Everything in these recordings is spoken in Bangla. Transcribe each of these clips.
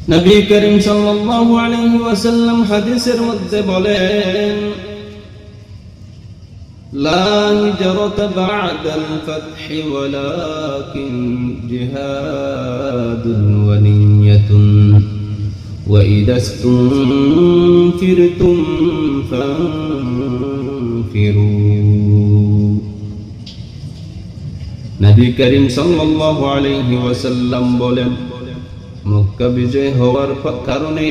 নবী করিম সাল্লাল্লাহু আলাইহি ওয়াসাল্লাম হাদিসের মধ্যে বলেন, লা হিজরাতা বা'দাল ফাতহি ওয়ালাকিন জিহাদুন ওয়া নিয়্যাতুন ওয়া ইদাস্তুনফিরতুম ফানফিরু। নবী করিম সাল্লাল্লাহু আলাইহি ওয়াসাল্লাম বলেন, মক্কা বিজয় হওয়ার কারণে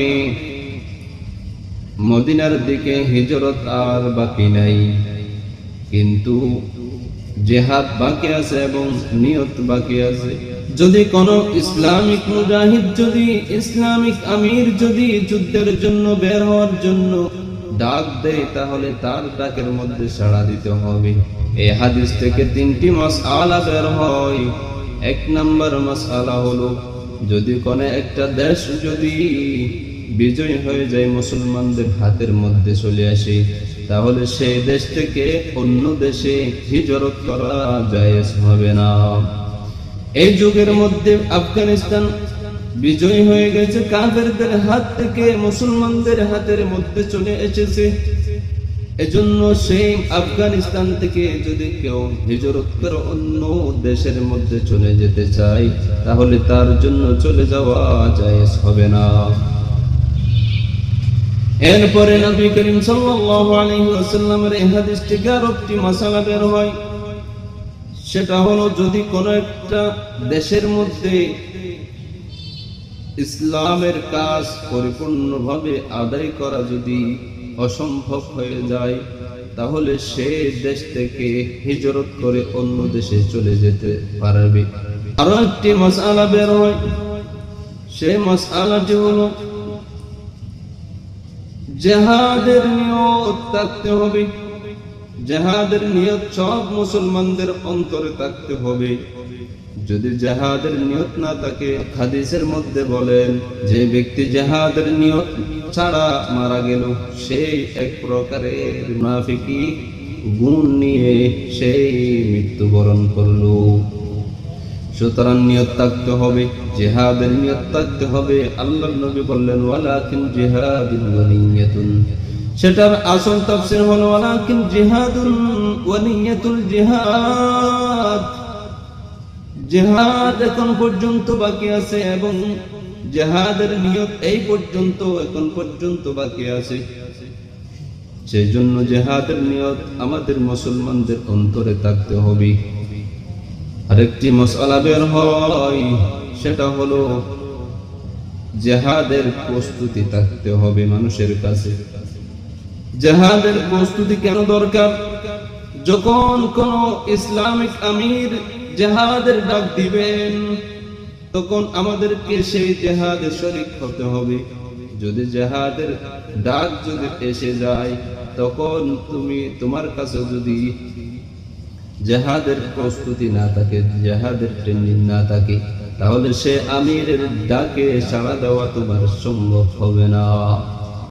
মদিনার দিকে হিজরত আর বাকি নাই, কিন্তু জিহাদ বাকি আছে এবং নিয়ত বাকি আছে। যদি কোন ইসলামিক মুজাহিদ, যদি ইসলামিক আমির যদি যুদ্ধের জন্য বের হওয়ার জন্য ডাক দেয়, তাহলে তার ডাকের মধ্যে সাড়া দিতে হবে। এই হাদিস থেকে তিনটি মাসআলা বের হয়। এক নম্বর মাসআলা হলো, যদি কোনো একটা দেশ যদি বিজয় হয়ে যায়, মুসলমানদের হাতের মধ্যে চলে আসে, তাহলে সেই দেশ থেকে অন্য দেশে হিজরত করা জায়েজ হবে না। এই যুগের মধ্যে আফগানিস্তান বিজয় হয়ে গেছে, কাফেরদের হাত থেকে মুসলমানদের হাতের মধ্যে চলে এসেছে। এজন্য সেই আফগানিস্তান থেকে যদি কেউ হিজরত করে অন্য দেশের মধ্যে চলে যেতে চায়, তাহলে তার জন্য চলে যাওয়া জায়েজ হবে না। এরপরে নবী করিম সাল্লাল্লাহু আলাইহি ওয়াসাল্লামের এই হাদিস থেকে আরেকটি মাসআলা বের হয়। সেটা হলো, যদি কোন একটা দেশের মধ্যে ইসলামের কাজ পরিপূর্ণভাবে আদায় করা যদি অসম্ভব হয়ে যায়, তাহলে সেই দেশ থেকে হিজরত করে অন্য দেশে চলে যেতে পারবে। আরো একটি মাসআলা বের হয়। সেই মাসআলাটি হলো, জিহাদের নিয়ত থাকতে হবে। জিহাদের নিয়ত সব মুসলমানদের অন্তরে থাকতে হবে। যদি জিহাদের নিয়ত না থাকে, হাদিসের মধ্যে বলেন, যে ব্যক্তি জিহাদের নিয়ত ছাড়া মারা গেল, সেই এক প্রকারের মুনাফিকি গুণ নিয়ে সেই মৃত্যুবরণ করল। সুতরাং নিয়ত থাকতে হবে, জিহাদের নিয়ত থাকতে হবে। আল্লাহর নবী বললেন, ওয়ালাকিন জিহাদুন ওয়া নিয়্যাতুন। সেটার আসল তাফসীর হলো, ওয়ালাকিন জিহাদুন ওয়া নিয়্যাতুল জিহাদ। জিহাদ এখন পর্যন্ত বাকি আছে এবং জিহাদের নিয়ত এই পর্যন্ত এখন পর্যন্ত বাকি আছে। সেই জন্য জিহাদের নিয়ত আমাদের মুসলমানদের অন্তরে থাকতে হবে। আরেকটি মাসআলা বের হয়, সেটা হলো, জিহাদের প্রস্তুতি থাকতে হবে মানুষের কাছে। জিহাদের প্রস্তুতি কেন দরকার? যখন কোন ইসলামিক আমির জিহাদের ডাক দিবেন, তখন আমাদেরকে সেই জিহাদে শরীক হতে হবে। যদি জিহাদের ডাক যদি এসে যায়, তখন তোমার কাছে যদি জিহাদের প্রস্তুতি না থাকে, জিহাদের ট্রেনিং না থাকে, তাহলে সে আমিরের ডাকে সাড়া দেওয়া তোমার সম্ভব হবে না।